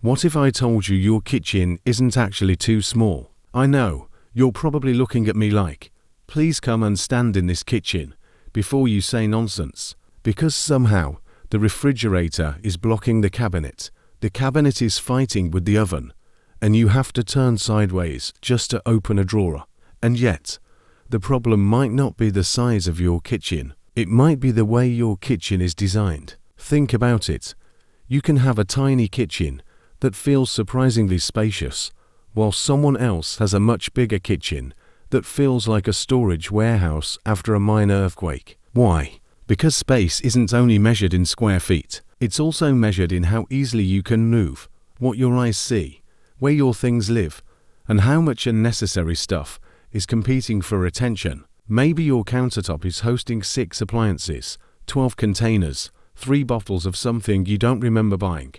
What if I told you your kitchen isn't actually too small? I know, you're probably looking at me like, please come and stand in this kitchen before you say nonsense. Because somehow the refrigerator is blocking the cabinet is fighting with the oven, and you have to turn sideways just to open a drawer. And yet, the problem might not be the size of your kitchen. It might be the way your kitchen is designed. Think about it. You can have a tiny kitchen that feels surprisingly spacious, while someone else has a much bigger kitchen that feels like a storage warehouse after a minor earthquake. Why? Because space isn't only measured in square feet, it's also measured in how easily you can move, what your eyes see, where your things live, and how much unnecessary stuff is competing for attention. Maybe your countertop is hosting 6 appliances, 12 containers, 3 bottles of something you don't remember buying,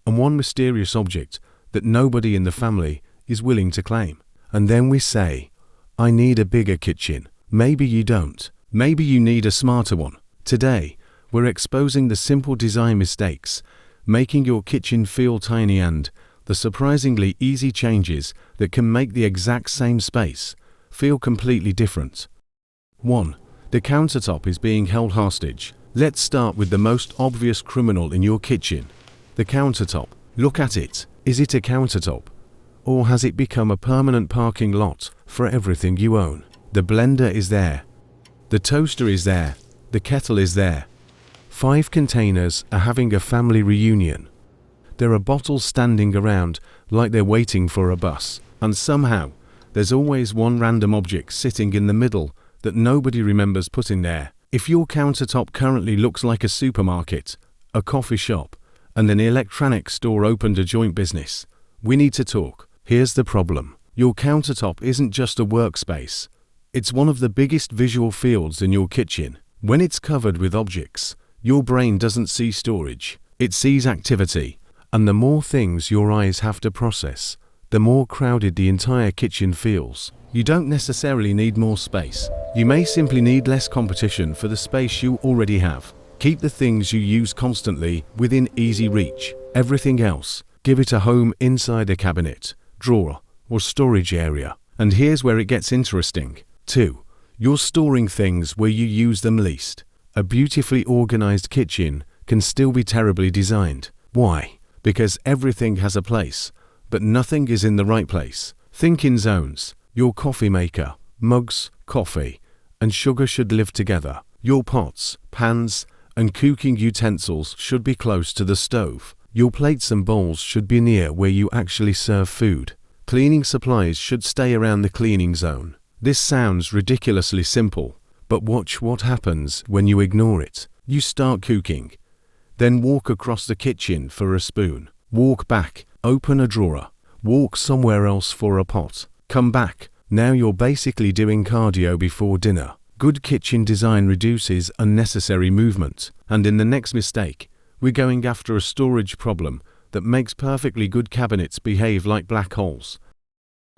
and 1 mysterious object that nobody in the family is willing to claim. And then we say, I need a bigger kitchen. Maybe you don't. Maybe you need a smarter one. Today, we're exposing the simple design mistakes, making your kitchen feel tiny, and the surprisingly easy changes that can make the exact same space feel completely different. 1. The countertop is being held hostage. Let's start with the most obvious criminal in your kitchen, the countertop. Look at it. Is it a countertop? Or has it become a permanent parking lot for everything you own? The blender is there. The toaster is there. The kettle is there. 5 containers are having a family reunion. There are bottles standing around like they're waiting for a bus. And somehow, there's always 1 random object sitting in the middle that nobody remembers putting there. If your countertop currently looks like a supermarket, a coffee shop, and an electronics store opened a joint business, we need to talk. Here's the problem. Your countertop isn't just a workspace. It's one of the biggest visual fields in your kitchen. When it's covered with objects, your brain doesn't see storage. It sees activity. And the more things your eyes have to process, the more crowded the entire kitchen feels. You don't necessarily need more space. You may simply need less competition for the space you already have. Keep the things you use constantly within easy reach. Everything else, give it a home inside a cabinet, drawer, or storage area. And here's where it gets interesting. 2. You're storing things where you use them least. A beautifully organized kitchen can still be terribly designed. Why? Because everything has a place, but nothing is in the right place. Think in zones. Your coffee maker, mugs, coffee, and sugar should live together. Your pots, pans, and cooking utensils should be close to the stove. Your plates and bowls should be near where you actually serve food. Cleaning supplies should stay around the cleaning zone. This sounds ridiculously simple, but watch what happens when you ignore it. You start cooking, then walk across the kitchen for a spoon. Walk back, open a drawer. Walk somewhere else for a pot. Come back. Now you're basically doing cardio before dinner. Good kitchen design reduces unnecessary movement. And in the next mistake, we're going after a storage problem that makes perfectly good cabinets behave like black holes.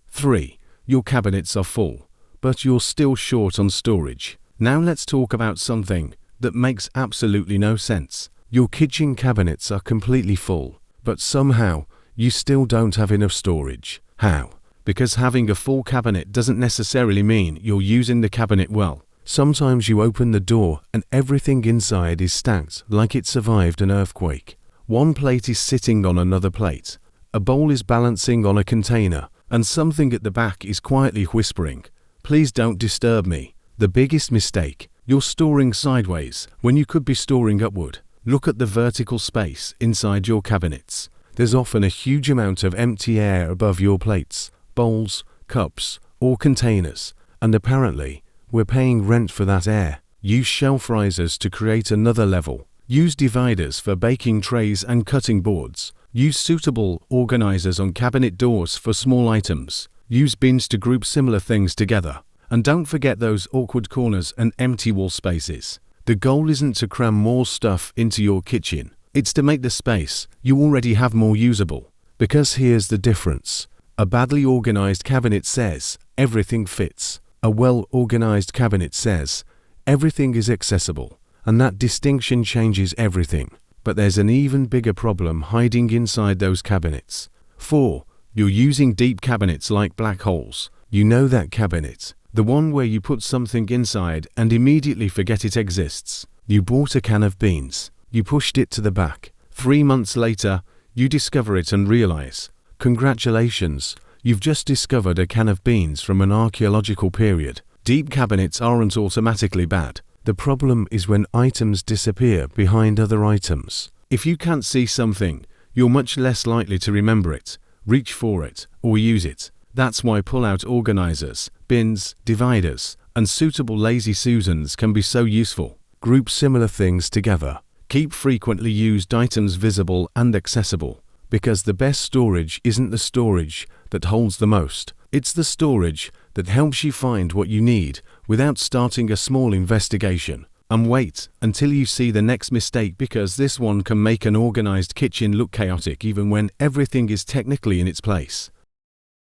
3. Your cabinets are full, but you're still short on storage. Now let's talk about something that makes absolutely no sense. Your kitchen cabinets are completely full, but somehow you still don't have enough storage. How? Because having a full cabinet doesn't necessarily mean you're using the cabinet well. Sometimes you open the door and everything inside is stacked like it survived an earthquake. One plate is sitting on another plate, a bowl is balancing on a container, and something at the back is quietly whispering, "Please don't disturb me." The biggest mistake, you're storing sideways when you could be storing upward. Look at the vertical space inside your cabinets. There's often a huge amount of empty air above your plates, bowls, cups, or containers, and apparently, we're paying rent for that air. Use shelf risers to create another level. Use dividers for baking trays and cutting boards. Use suitable organizers on cabinet doors for small items. Use bins to group similar things together. And don't forget those awkward corners and empty wall spaces. The goal isn't to cram more stuff into your kitchen. It's to make the space you already have more usable. Because here's the difference. A badly organized cabinet says, everything fits. A well-organized cabinet says, everything is accessible. And that distinction changes everything. But there's an even bigger problem hiding inside those cabinets. 4. You're using deep cabinets like black holes. You know that cabinet, the one where you put something inside and immediately forget it exists. You bought a can of beans. You pushed it to the back. 3 months later, you discover it and realize, congratulations, you've just discovered a can of beans from an archaeological period. Deep cabinets aren't automatically bad. The problem is when items disappear behind other items. If you can't see something, you're much less likely to remember it, reach for it, or use it. That's why pull-out organizers, bins, dividers, and suitable lazy Susans can be so useful. Group similar things together. Keep frequently used items visible and accessible, because the best storage isn't the storage that holds the most. It's the storage that helps you find what you need without starting a small investigation. And wait until you see the next mistake, because this one can make an organized kitchen look chaotic even when everything is technically in its place.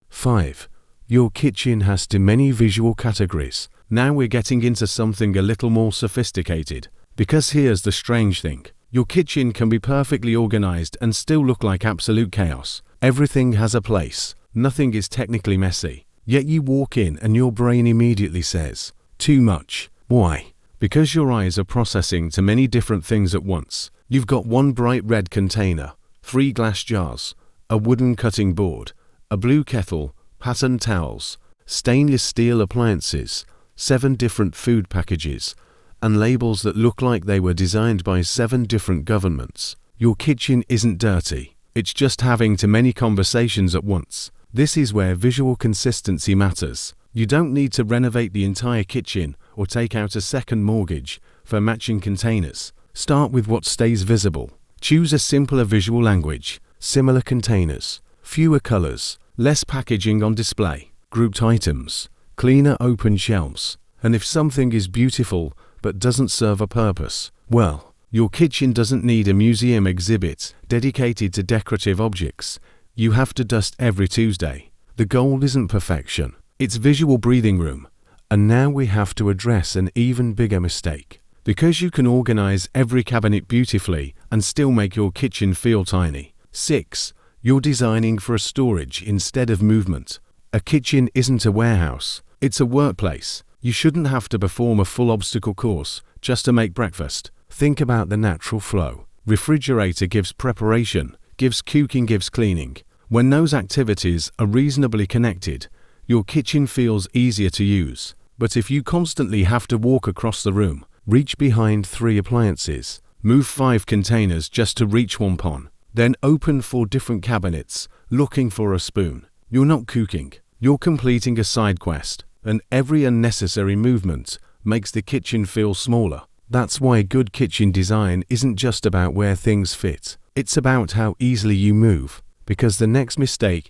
5. Your kitchen has too many visual categories. Now we're getting into something a little more sophisticated. Because here's the strange thing. Your kitchen can be perfectly organized and still look like absolute chaos. Everything has a place. Nothing is technically messy. Yet you walk in and your brain immediately says, too much. Why? Because your eyes are processing too many different things at once. You've got one bright red container, 3 glass jars, a wooden cutting board, a blue kettle, patterned towels, stainless steel appliances, 7 different food packages, and labels that look like they were designed by 7 different governments. Your kitchen isn't dirty. It's just having too many conversations at once. This is where visual consistency matters. You don't need to renovate the entire kitchen or take out a second mortgage for matching containers. Start with what stays visible. Choose a simpler visual language, similar containers, fewer colors, less packaging on display, grouped items, cleaner open shelves. And if something is beautiful but doesn't serve a purpose, well, your kitchen doesn't need a museum exhibit dedicated to decorative objects you have to dust every Tuesday. The goal isn't perfection, it's visual breathing room. And now we have to address an even bigger mistake. Because you can organize every cabinet beautifully and still make your kitchen feel tiny. 6. You're designing for a storage instead of movement. A kitchen isn't a warehouse, it's a workplace. You shouldn't have to perform a full obstacle course just to make breakfast. Think about the natural flow. Refrigerator gives preparation, gives cooking, gives cleaning. When those activities are reasonably connected, your kitchen feels easier to use. But if you constantly have to walk across the room, reach behind 3 appliances, move 5 containers just to reach one pan, then open 4 different cabinets looking for a spoon, you're not cooking, you're completing a side quest, and every unnecessary movement makes the kitchen feel smaller. That's why good kitchen design isn't just about where things fit, it's about how easily you move, because the next mistake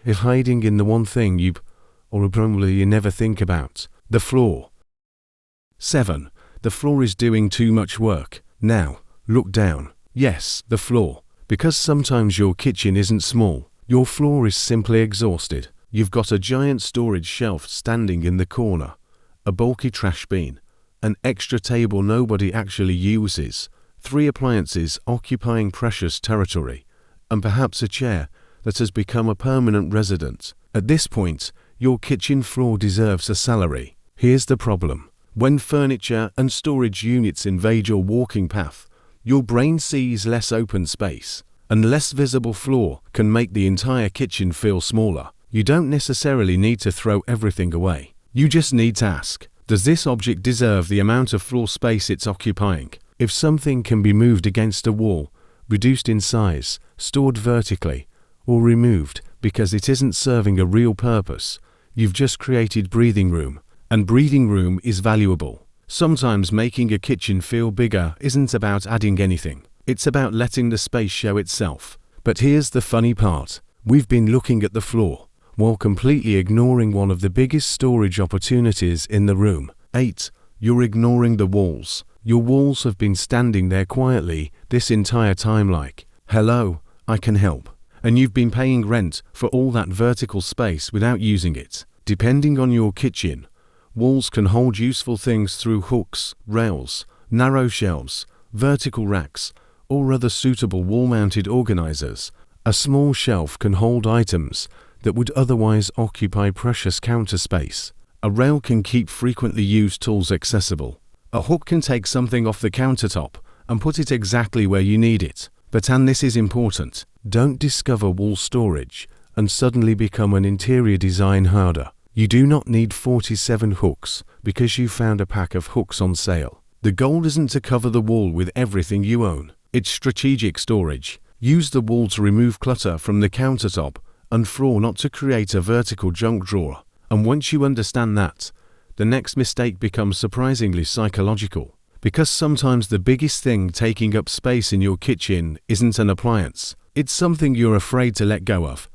is hiding in the one thing you probably never think about, the floor. 7. The floor is doing too much work. Now, look down. Yes, the floor. Because sometimes your kitchen isn't small, your floor is simply exhausted. You've got a giant storage shelf standing in the corner, a bulky trash bin, an extra table nobody actually uses, 3 appliances occupying precious territory, and perhaps a chair that has become a permanent resident. At this point, your kitchen floor deserves a salary. Here's the problem. When furniture and storage units invade your walking path, your brain sees less open space, and less visible floor can make the entire kitchen feel smaller. You don't necessarily need to throw everything away. You just need to ask, does this object deserve the amount of floor space it's occupying? If something can be moved against a wall, reduced in size, stored vertically, or removed because it isn't serving a real purpose, you've just created breathing room. And breathing room is valuable. Sometimes making a kitchen feel bigger isn't about adding anything. It's about letting the space show itself. But here's the funny part. We've been looking at the floor, while completely ignoring one of the biggest storage opportunities in the room. 8. You're ignoring the walls. Your walls have been standing there quietly this entire time like, hello, I can help. And you've been paying rent for all that vertical space without using it. Depending on your kitchen, walls can hold useful things through hooks, rails, narrow shelves, vertical racks, or other suitable wall-mounted organizers, a small shelf can hold items that would otherwise occupy precious counter space. A rail can keep frequently used tools accessible. A hook can take something off the countertop and put it exactly where you need it. But, and this is important, don't discover wall storage and suddenly become an interior design herder. You do not need 47 hooks because you found a pack of hooks on sale. The goal isn't to cover the wall with everything you own. It's strategic storage. Use the wall to remove clutter from the countertop and floor, not to create a vertical junk drawer. And once you understand that, the next mistake becomes surprisingly psychological. Because sometimes the biggest thing taking up space in your kitchen isn't an appliance. It's something you're afraid to let go of.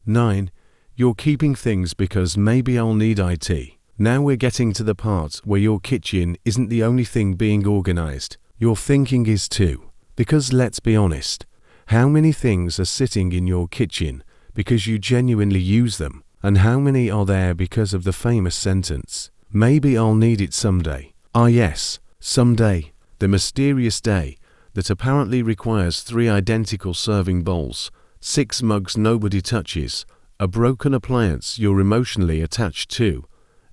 9. You're keeping things because maybe I'll need it. Now we're getting to the part where your kitchen isn't the only thing being organized. Your thinking is too. Because let's be honest, how many things are sitting in your kitchen because you genuinely use them? And how many are there because of the famous sentence, maybe I'll need it someday? Ah yes, someday, the mysterious day that apparently requires 3 identical serving bowls, 6 mugs nobody touches, a broken appliance you're emotionally attached to,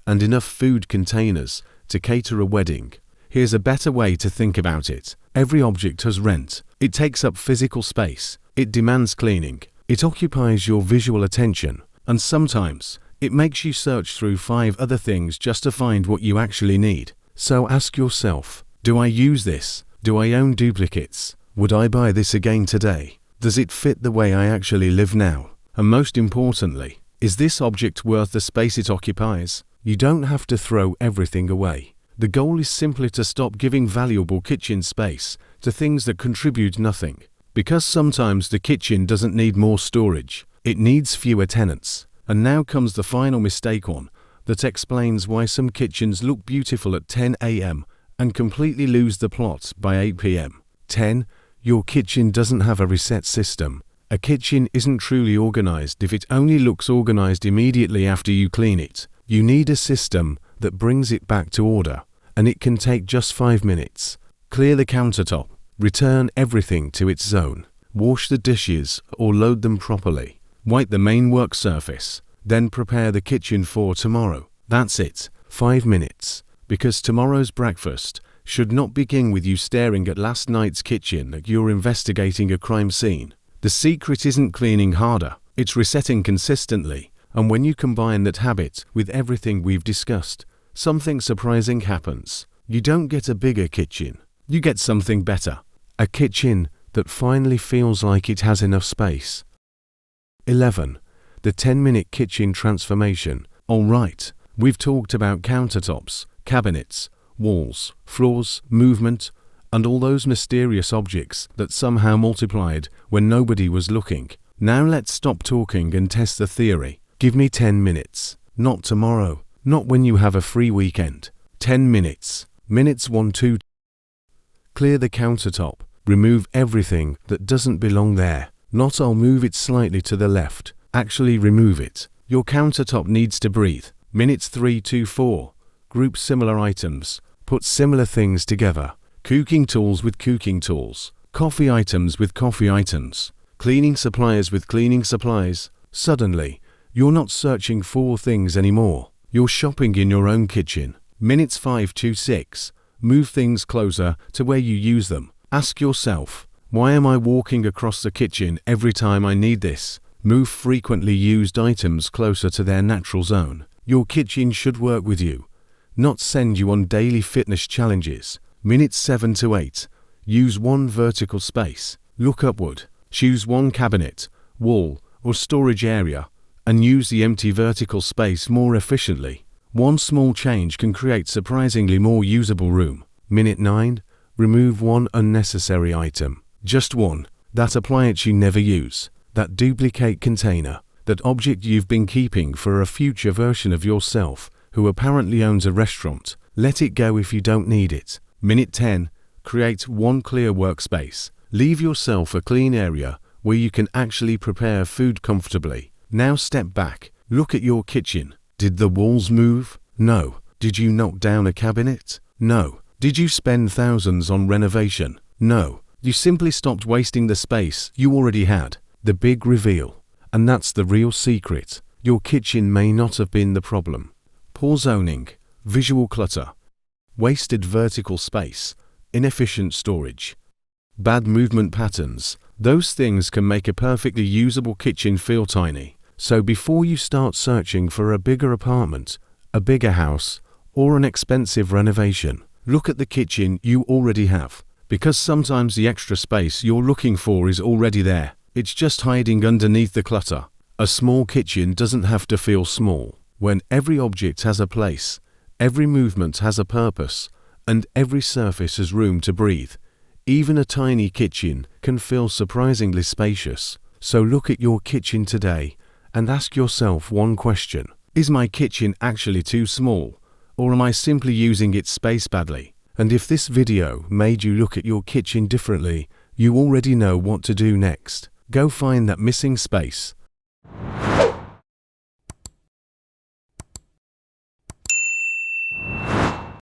and enough food containers to cater a wedding. Here's a better way to think about it. Every object has rent. It takes up physical space. It demands cleaning. It occupies your visual attention. And sometimes, it makes you search through 5 other things just to find what you actually need. So ask yourself, do I use this? Do I own duplicates? Would I buy this again today? Does it fit the way I actually live now? And most importantly, is this object worth the space it occupies? You don't have to throw everything away. The goal is simply to stop giving valuable kitchen space to things that contribute nothing. Because sometimes the kitchen doesn't need more storage. It needs fewer tenants. And now comes the final mistake one that explains why some kitchens look beautiful at 10 a.m. and completely lose the plot by 8 p.m. 10. Your kitchen doesn't have a reset system. A kitchen isn't truly organized if it only looks organized immediately after you clean it. You need a system that brings it back to order, and it can take just 5 minutes. Clear the countertop. Return everything to its zone. Wash the dishes or load them properly. Wipe the main work surface. Then prepare the kitchen for tomorrow. That's it. 5 minutes. Because tomorrow's breakfast should not begin with you staring at last night's kitchen like you're investigating a crime scene. The secret isn't cleaning harder. It's resetting consistently. And when you combine that habit with everything we've discussed, something surprising happens. You don't get a bigger kitchen. You get something better. A kitchen that finally feels like it has enough space. 11. The 10-minute kitchen transformation. Alright, we've talked about countertops, cabinets, walls, floors, movement, and all those mysterious objects that somehow multiplied when nobody was looking. Now let's stop talking and test the theory. Give me 10 minutes. Not tomorrow. Not when you have a free weekend. 10 minutes. Minutes 1, 2. Clear the countertop. Remove everything that doesn't belong there. Not I'll move it slightly to the left. Actually remove it. Your countertop needs to breathe. Minutes 3 to 4. Group similar items. Put similar things together. Cooking tools with cooking tools. Coffee items with coffee items. Cleaning supplies with cleaning supplies. Suddenly, you're not searching for things anymore. You're shopping in your own kitchen. Minutes 5 to 6. Move things closer to where you use them. Ask yourself, why am I walking across the kitchen every time I need this? Move frequently used items closer to their natural zone. Your kitchen should work with you, not send you on daily fitness challenges. Minutes 7 to 8. Use one vertical space. Look upward. Choose one cabinet, wall, or storage area, and use the empty vertical space more efficiently. One small change can create surprisingly more usable room. Minute 9. Remove one unnecessary item. Just one. That appliance you never use. That duplicate container. That object you've been keeping for a future version of yourself who apparently owns a restaurant. Let it go if you don't need it. Minute 10. Create one clear workspace. Leave yourself a clean area where you can actually prepare food comfortably. Now step back. Look at your kitchen. Did the walls move? No. Did you knock down a cabinet? No. Did you spend thousands on renovation? No. You simply stopped wasting the space you already had. The big reveal. And that's the real secret. Your kitchen may not have been the problem. Poor zoning, visual clutter, wasted vertical space, inefficient storage, bad movement patterns. Those things can make a perfectly usable kitchen feel tiny. So before you start searching for a bigger apartment, a bigger house, or an expensive renovation, look at the kitchen you already have. Because sometimes the extra space you're looking for is already there. It's just hiding underneath the clutter. A small kitchen doesn't have to feel small. When every object has a place, every movement has a purpose, and every surface has room to breathe, even a tiny kitchen can feel surprisingly spacious. So look at your kitchen today and ask yourself one question. Is my kitchen actually too small, or am I simply using its space badly? And if this video made you look at your kitchen differently, you already know what to do next. Go find that missing space